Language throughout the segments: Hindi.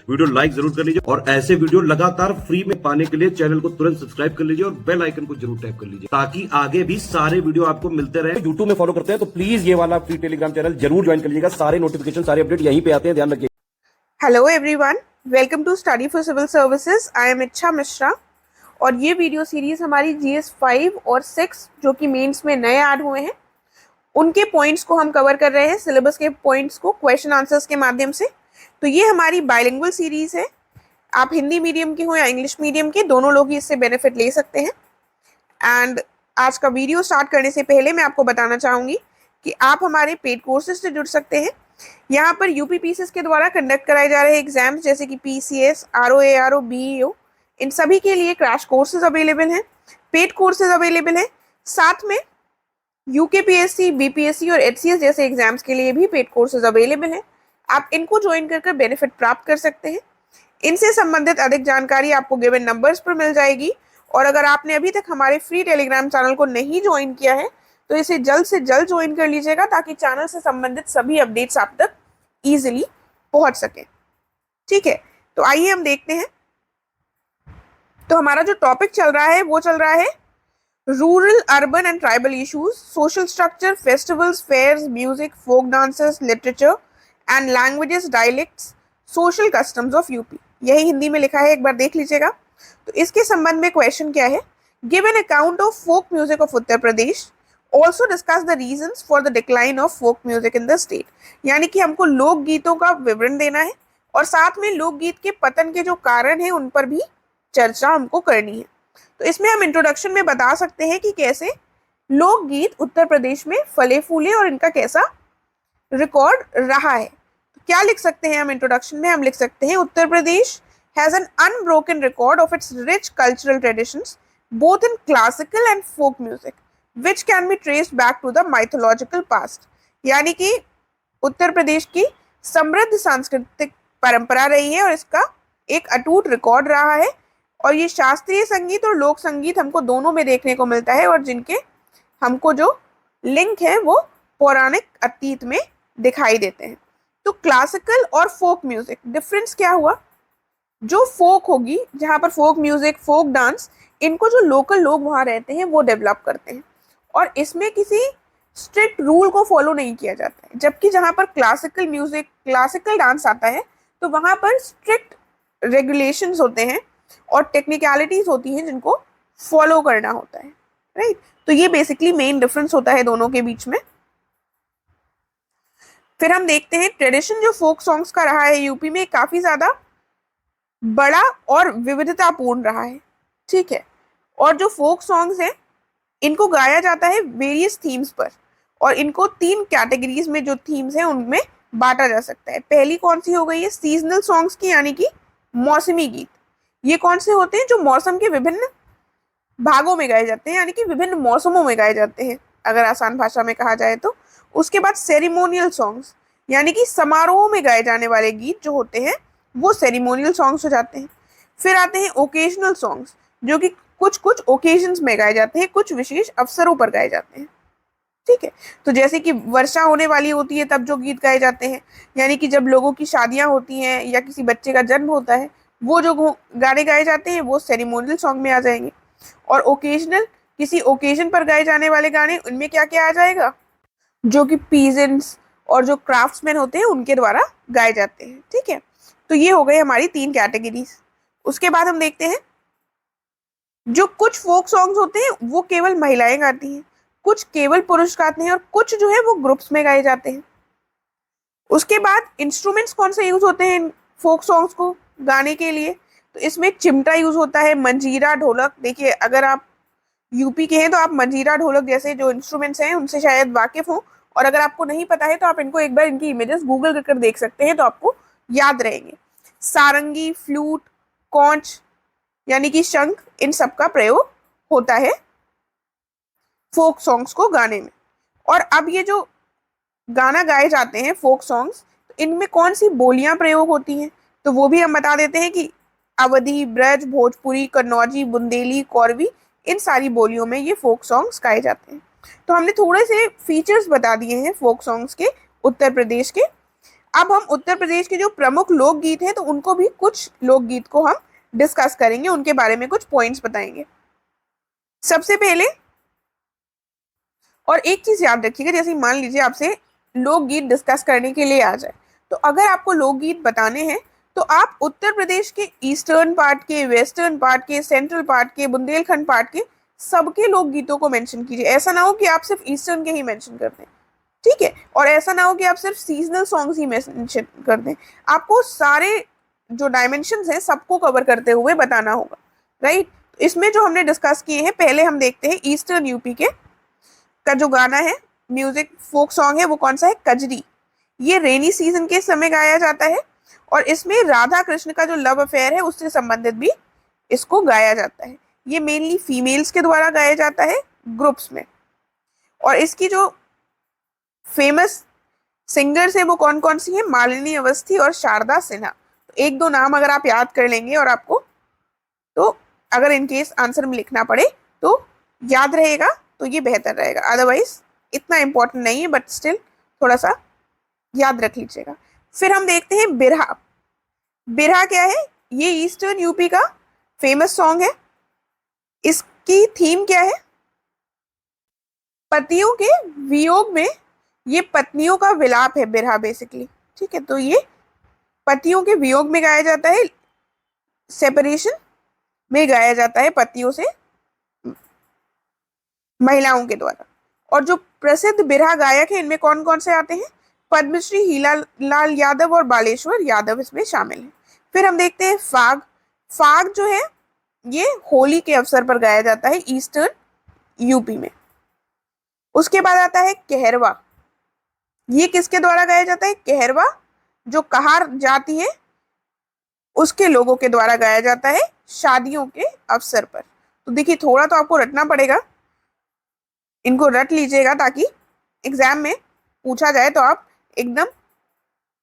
वीडियो लाइक जरूर कर लीजिए और ऐसे वीडियो लगातार फ्री में पाने के लिए चैनल को तुरंत सब्सक्राइब कर लीजिए और बेल आइकन को जरूर टैप कर लीजिए ताकि आगे भी सारे वीडियो आपको मिलते रहे। यूट्यूब में फॉलो करते हैं तो प्लीज ये वाला फ्री टेलीग्राम चैनल जरूर ज्वाइन कर लीजिएगा। सारे नोटिफिकेशन सारे अपडेट यहीं पे आते हैं, ध्यान रखिए। Hello everyone, welcome to study for civil services. I am Ichchha Mishra और ये वीडियो सीरीज हमारी GS 5 और 6 जो कि मेंस में नए ऐड हुए हैं उनके पॉइंट्स को हम कवर कर रहे हैं, सिलेबस के पॉइंट्स को क्वेश्चन आंसर्स के माध्यम से। तो ये हमारी बाइलिंगुअल सीरीज है। आप हिंदी मीडियम के हो या इंग्लिश मीडियम के, दोनों लोग ही इससे बेनिफिट ले सकते हैं। एंड आज का वीडियो स्टार्ट करने से पहले मैं आपको बताना चाहूँगी कि आप हमारे पेड कोर्सेज से जुड़ सकते हैं। यहाँ पर UPPCS के द्वारा कंडक्ट कराए जा रहे एग्जाम्स जैसे कि PCS, ROA, RO, BEO, इन सभी के लिए क्रैश कोर्सेज अवेलेबल हैं, पेड कोर्सेज अवेलेबल हैं। साथ में UKPSC, BPSC और HCS जैसे एग्जाम्स के लिए भी पेड कोर्सेज अवेलेबल हैं। आप इनको ज्वाइन कर बेनिफिट प्राप्त कर सकते हैं। इनसे संबंधित अधिक जानकारी आपको गिवन नंबर्स पर मिल जाएगी। और अगर आपने अभी तक हमारे फ्री टेलीग्राम चैनल को नहीं ज्वाइन किया है तो इसे जल्द से जल्द ज्वाइन कर लीजिएगा ताकि चैनल से संबंधित सभी अपडेट्स आप तक इजीली पहुंच सके। ठीक है, तो आइए हम देखते हैं। तो हमारा जो टॉपिक चल रहा है वो चल रहा है rural, urban and tribal issues, social structure, festivals, fairs, music, folk dances, literature and languages, dialects, social customs of UP. यही हिंदी में लिखा है, एक बार देख लीजिएगा। तो इसके संबंध में क्वेश्चन क्या है? Give an account of folk music of Uttar Pradesh, also discuss the reasons for the decline of folk music in the state. यानी कि हमको लोकगीतों का विवरण देना है और साथ में लोकगीत के पतन के जो कारण हैं उन पर भी चर्चा हमको करनी है। तो इसमें हम इंट्रोडक्शन में बता सकते हैं कि कैसे लोकगीत उत्तर प्रदेश में फले फूले और इनका कैसा रिकॉर्ड रहा है। तो क्या लिख सकते हैं हम इंट्रोडक्शन में? हम लिख सकते हैं Uttar Pradesh has an unbroken record of its rich cultural traditions both in classical and folk music which can be traced back to the mythological past। यानी कि उत्तर प्रदेश की समृद्ध सांस्कृतिक परंपरा रही है और इसका एक अटूट रिकॉर्ड रहा है। और ये शास्त्रीय संगीत और लोक संगीत हमको दोनों में देखने को मिलता है और जिनके हमको जो लिंक है वो पौराणिक अतीत में दिखाई देते हैं। तो क्लासिकल और फोक म्यूजिक डिफरेंस क्या हुआ? जो फोक होगी, जहाँ पर फोक म्यूजिक, फोक डांस, इनको जो लोकल लोग वहाँ रहते हैं वो डेवलप करते हैं और इसमें किसी स्ट्रिक्ट रूल को फॉलो नहीं किया जाता है। जबकि जहाँ पर क्लासिकल म्यूजिक, क्लासिकल डांस आता है तो वहाँ पर स्ट्रिक्ट रेगुलेशंस होते हैं और टेक्निकलिटीज होती हैं जिनको फॉलो करना होता है, राइट। तो ये बेसिकली मेन डिफरेंस होता है दोनों के बीच में। फिर हम देखते हैं ट्रेडिशन जो फोक सॉन्ग्स का रहा है यूपी में काफी ज्यादा बड़ा और विविधतापूर्ण रहा है। ठीक है, और जो फोक सॉन्ग्स हैं इनको गाया जाता है वेरियस थीम्स पर और इनको 3 कैटेगरीज में जो थीम्स हैं उनमें बांटा जा सकता है। पहली कौन सी हो गई है? सीजनल सॉन्ग्स की, यानी कि मौसमी गीत। ये कौन से होते हैं? जो मौसम के विभिन्न भागों में गाए जाते हैं, यानी कि विभिन्न मौसमों में गाए जाते हैं अगर आसान भाषा में कहा जाए तो। उसके बाद सेरिमोनियल सॉन्ग्स, यानी कि समारोह में गाए जाने वाले गीत जो होते हैं वो सेरिमोनियल सॉन्ग्स हो जाते हैं। फिर आते हैं ओकेजनल सॉन्ग्स जो कि कुछ कुछ ओकेजन्स में गाए जाते हैं, कुछ विशेष अवसरों पर गाए जाते हैं। ठीक है, तो जैसे कि वर्षा होने वाली होती है तब जो गीत गाए जाते हैं, यानी कि जब लोगों की शादियां होती हैं या किसी बच्चे का जन्म होता है, वो जो गाने गाए जाते हैं वो सेरिमोनियल सॉन्ग में आ जाएंगे। और ओकेजनल, किसी ओकेजन पर गाए जाने वाले गाने, उनमें क्या क्या आ जाएगा? जो कि पीजेंट्स और जो क्राफ्ट्समैन होते हैं उनके द्वारा गाए जाते हैं। ठीक है, तो ये हो गई हमारी 3 कैटेगरीज। उसके बाद हम देखते हैं जो कुछ फोक सॉन्ग्स होते हैं वो केवल महिलाएं गाती हैं, कुछ केवल पुरुष गाते हैं और कुछ जो है वो ग्रुप्स में गाए जाते हैं। उसके बाद इंस्ट्रूमेंट्स कौन से यूज होते हैं फोक सॉन्ग्स को गाने के लिए? तो इसमें चिमटा यूज होता है, मंजीरा, ढोलक। देखिए, अगर आप यूपी के हैं तो आप मंजीरा, ढोलक जैसे जो इंस्ट्रूमेंट्स हैं उनसे शायद वाकिफ हो, और अगर आपको नहीं पता है तो आप इनको एक बार इनकी इमेजेस गूगल कर देख सकते हैं तो आपको याद रहेंगे। सारंगी, फ्लूट, कॉन्च यानी कि शंख, इन सब का प्रयोग होता है फोक सॉन्ग्स को गाने में। और अब ये जो गाना गाए जाते हैं फोक सॉन्ग्स, तो इनमें कौन सी बोलियां प्रयोग होती हैं? तो वो भी हम बता देते हैं कि अवधी, ब्रज, भोजपुरी, कन्नौजी, बुंदेली, कौरवी, इन सारी बोलियों में ये फोक सॉन्ग्स गाए जाते हैं। तो हमने थोड़े से फीचर्स बता दिए हैं फोक सॉन्ग्स के उत्तर प्रदेश के। अब हम उत्तर प्रदेश के जो प्रमुख लोकगीत हैं तो उनको भी कुछ लोकगीत को हम डिस्कस करेंगे, उनके बारे में कुछ पॉइंट्स बताएंगे। सबसे पहले, और एक चीज याद रखिएगा, जैसे मान लीजिए आपसे लोकगीत डिस्कस करने के लिए आ जाए, तो अगर आपको लोकगीत बताने हैं तो आप उत्तर प्रदेश के ईस्टर्न पार्ट के, वेस्टर्न पार्ट के, सेंट्रल पार्ट के, बुंदेलखंड पार्ट के सबके लोकगीतों को मेंशन कीजिए। ऐसा ना हो कि आप सिर्फ ईस्टर्न के ही मेंशन कर दें, ठीक है, और ऐसा ना हो कि आप सिर्फ सीजनल सॉन्ग्स ही मेंशन कर दें। आपको सारे जो डायमेंशंस हैं सबको कवर करते हुए बताना होगा, राइट। इसमें जो हमने डिस्कस किए हैं, पहले हम देखते हैं ईस्टर्न यूपी के का जो गाना है, म्यूजिक फोक सॉन्ग है, वो कौन सा है, कजरी। ये रेनी सीजन के समय गाया जाता है और इसमें राधा कृष्ण का जो लव अफेयर है उससे संबंधित भी इसको गाया जाता है। ये मेनली फीमेल्स के द्वारा गाया जाता है ग्रुप्स में। और इसकी जो फेमस सिंगर्स है वो कौन कौन सी है, मालिनी अवस्थी और शारदा सिन्हा। तो एक दो नाम अगर आप याद कर लेंगे और आपको, तो अगर इनकेस आंसर में लिखना पड़े तो याद रहेगा तो ये बेहतर रहेगा, अदरवाइज इतना इंपॉर्टेंट नहीं है, बट स्टिल थोड़ा सा याद रख लीजिएगा। फिर हम देखते हैं बिरहा। बिरहा क्या है, ये ईस्टर्न यूपी का फेमस सॉन्ग है। इसकी थीम क्या है, पतियों के वियोग में, ये पत्नियों का विलाप है बिरहा बेसिकली, ठीक है। तो ये पतियों के वियोग में गाया जाता है, सेपरेशन में गाया जाता है पतियों से महिलाओं के द्वारा। और जो प्रसिद्ध बिरहा गायक है इनमें कौन कौन से आते हैं, पद्मश्री हीला लाल यादव और बालेश्वर यादव इसमें शामिल हैं। फिर हम देखते हैं फाग। फाग जो है ये होली के अवसर पर गाया जाता है ईस्टर्न यूपी में। उसके बाद आता है कहरवा। ये किसके द्वारा गाया जाता है, कहरवा जो कहार जाति है उसके लोगों के द्वारा गाया जाता है शादियों के अवसर पर। तो देखिए थोड़ा तो आपको रटना पड़ेगा, इनको रट लीजिएगा ताकि एग्जाम में पूछा जाए तो आप एकदम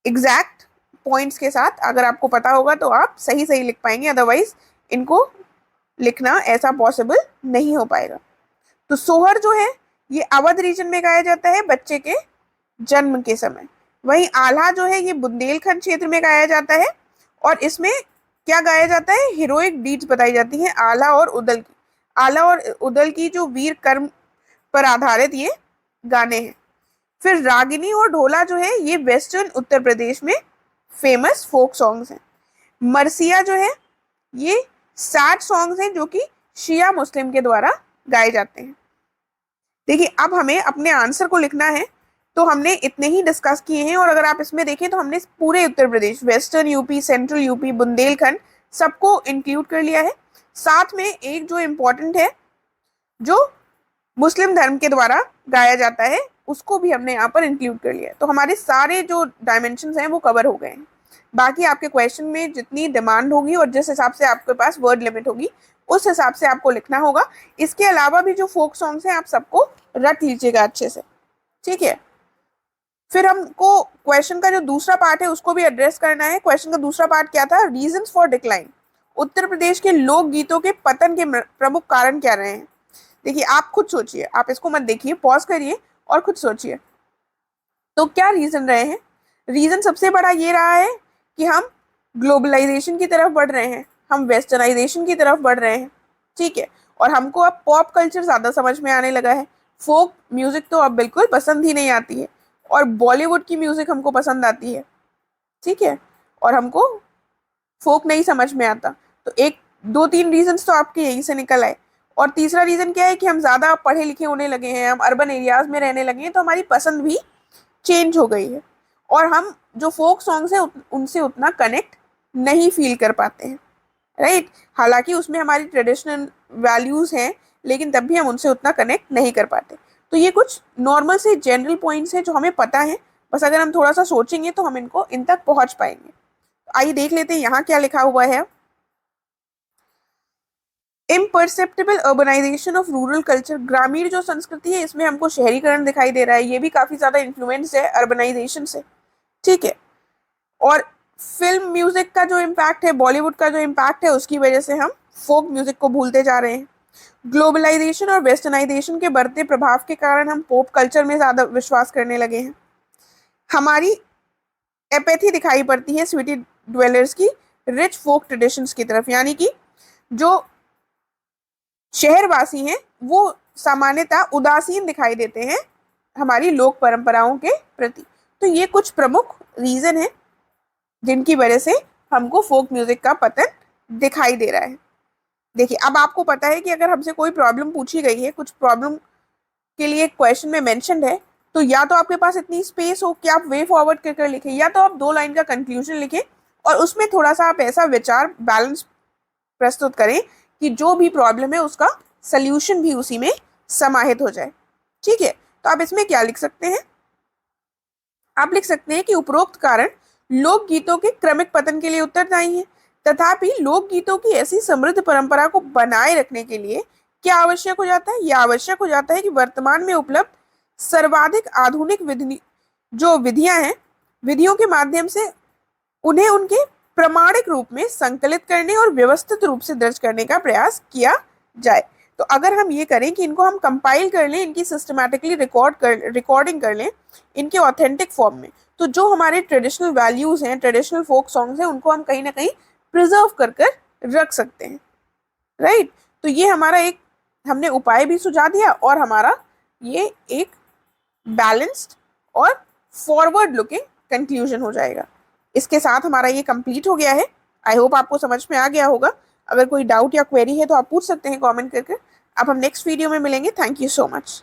एग्जैक्ट पॉइंट्स के साथ, अगर आपको पता होगा तो आप सही सही लिख पाएंगे, अदरवाइज इनको लिखना ऐसा पॉसिबल नहीं हो पाएगा। तो सोहर जो है ये अवध रीजन में गाया जाता है बच्चे के जन्म के समय। वहीं आल्हा जो है ये बुंदेलखंड क्षेत्र में गाया जाता है और इसमें क्या गाया जाता है, हीरोइक डीड्स बताई जाती हैं आल्हा और उदल की। आल्हा और उदल की जो वीर कर्म पर आधारित ये गाने हैं। फिर रागिनी और ढोला जो है ये वेस्टर्न उत्तर प्रदेश में फेमस फोक सॉन्ग्स हैं। मरसिया जो है ये सैड सॉन्ग्स हैं जो कि शिया मुस्लिम के द्वारा गाए जाते हैं। देखिए अब हमें अपने आंसर को लिखना है, तो हमने इतने ही डिस्कस किए हैं। और अगर आप इसमें देखें तो हमने पूरे Uttar Pradesh, western UP, central UP, Bundelkhand सबको इंक्लूड कर लिया है। साथ में एक जो इम्पोर्टेंट है जो मुस्लिम धर्म के द्वारा गाया जाता है उसको भी हमने यहाँ पर इंक्लूड कर लिया है। तो हमारे सारे जो डायमेंशंस हैं वो कवर हो गए हैं। बाकी आपके क्वेश्चन में जितनी डिमांड होगी और जिस हिसाब से आपके पास वर्ड लिमिट होगी उस हिसाब से आपको लिखना होगा। इसके अलावा भी जो फोक सॉन्ग्स हैं आप सबको रट लीजिएगा अच्छे से, ठीक है। फिर हमको क्वेश्चन का जो दूसरा पार्ट है उसको भी एड्रेस करना है। क्वेश्चन का दूसरा पार्ट क्या था, reasons for decline. Uttar Pradesh के लोक गीतों के पतन के प्रमुख कारण क्या रहे हैं। देखिए आप खुद सोचिए, आप इसको मत देखिए, पॉज करिए और खुद सोचिए। तो क्या रीजन रहे हैं, रीजन सबसे बड़ा ये रहा है कि हम ग्लोबलाइजेशन की तरफ बढ़ रहे हैं, हम वेस्टर्नाइजेशन की तरफ बढ़ रहे हैं, ठीक है। और हमको अब पॉप कल्चर ज़्यादा समझ में आने लगा है। फोक म्यूज़िक तो अब बिल्कुल पसंद ही नहीं आती है और बॉलीवुड की म्यूज़िक हमको पसंद आती है, ठीक है, और हमको फोक नहीं समझ में आता। तो एक दो तीन रीजंस तो आपके यहीं से निकल आए। और तीसरा रीज़न क्या है कि हम ज़्यादा पढ़े लिखे होने लगे हैं, हम अर्बन एरियाज़ में रहने लगे हैं, तो हमारी पसंद भी चेंज हो गई है और हम जो फोक सॉन्ग्स हैं उनसे उतना कनेक्ट नहीं फील कर पाते हैं, राइट। हालांकि उसमें हमारी ट्रेडिशनल वैल्यूज़ हैं लेकिन तब भी हम उनसे उतना कनेक्ट नहीं कर पाते। तो ये कुछ नॉर्मल से जनरल पॉइंट्स हैं जो हमें पता है, बस अगर हम थोड़ा सा सोचेंगे तो हम इनको इन तक पहुंच पाएंगे। तो आइए देख लेते हैं यहाँ क्या लिखा हुआ है। Imperceptible urbanisation of rural culture. ग्रामीण जो संस्कृति है इसमें हमको शहरीकरण दिखाई दे रहा है, ये भी काफ़ी ज़्यादा इन्फ्लुएंस है अर्बनाइजेशन से, ठीक है। और फिल्म म्यूजिक का जो इम्पैक्ट है, बॉलीवुड का जो इम्पैक्ट है, उसकी वजह से हम फोक म्यूजिक को भूलते जा रहे हैं। ग्लोबलाइजेशन और वेस्टर्नाइजेशन के बढ़ते प्रभाव के कारण हम पॉप कल्चर में ज़्यादा विश्वास करने लगे हैं। हमारी एपैथी दिखाई पड़ती है सिटी ड्वेलर्स की रिच फोक ट्रेडिशंस की तरफ, यानी कि जो शहरवासी हैं वो सामान्यतः उदासीन दिखाई देते हैं हमारी लोक परंपराओं के प्रति। तो ये कुछ प्रमुख रीजन है जिनकी वजह से हमको फोक म्यूजिक का पतन दिखाई दे रहा है। देखिए, अब आपको पता है कि अगर हमसे कोई प्रॉब्लम पूछी गई है, कुछ प्रॉब्लम के लिए क्वेश्चन में मेंशन्ड है, तो या तो आपके पास इतनी स्पेस हो कि आप वे फॉरवर्ड कर लिखें, या तो आप 2 लाइन का कंक्लूजन लिखें और उसमें थोड़ा सा आप ऐसा विचार बैलेंस प्रस्तुत करें कि जो भी प्रॉब्लम है उसका सल्यूशन भी उसी में समाहित हो जाए। ठीक है, तो आप इसमें क्या लिख सकते हैं? आप लिख सकते हैं कि उपरोक्त कारण लोकगीतों के क्रमिक पतन के लिए उत्तरदायी है, तथापि लोकगीतों की ऐसी समृद्ध परंपरा को बनाए रखने के लिए क्या आवश्यक हो जाता है? यह आवश्यक हो जाता है कि वर्तमान में उपलब्ध सर्वाधिक आधुनिक विधियां हैं, विधियों के माध्यम से उन्हें उनके प्रमाणिक रूप में संकलित करने और व्यवस्थित रूप से दर्ज करने का प्रयास किया जाए। तो अगर हम ये करें कि इनको हम कंपाइल कर लें, इनकी सिस्टमैटिकली रिकॉर्डिंग कर लें इनके ऑथेंटिक फॉर्म में, तो जो हमारे ट्रेडिशनल वैल्यूज हैं, ट्रेडिशनल फोक सॉन्ग्स हैं, उनको हम कहीं ना कहीं प्रिजर्व कर रख सकते हैं। राइट, तो ये हमारा एक हमने उपाय भी सुझा दिया और हमारा ये एक बैलेंस्ड और फॉरवर्ड लुकिंग कंक्लूजन हो जाएगा। इसके साथ हमारा ये कंप्लीट हो गया है। आई होप आपको समझ में आ गया होगा। अगर कोई डाउट या क्वेरी है तो आप पूछ सकते हैं कमेंट करके। अब हम नेक्स्ट वीडियो में मिलेंगे। Thank you so much.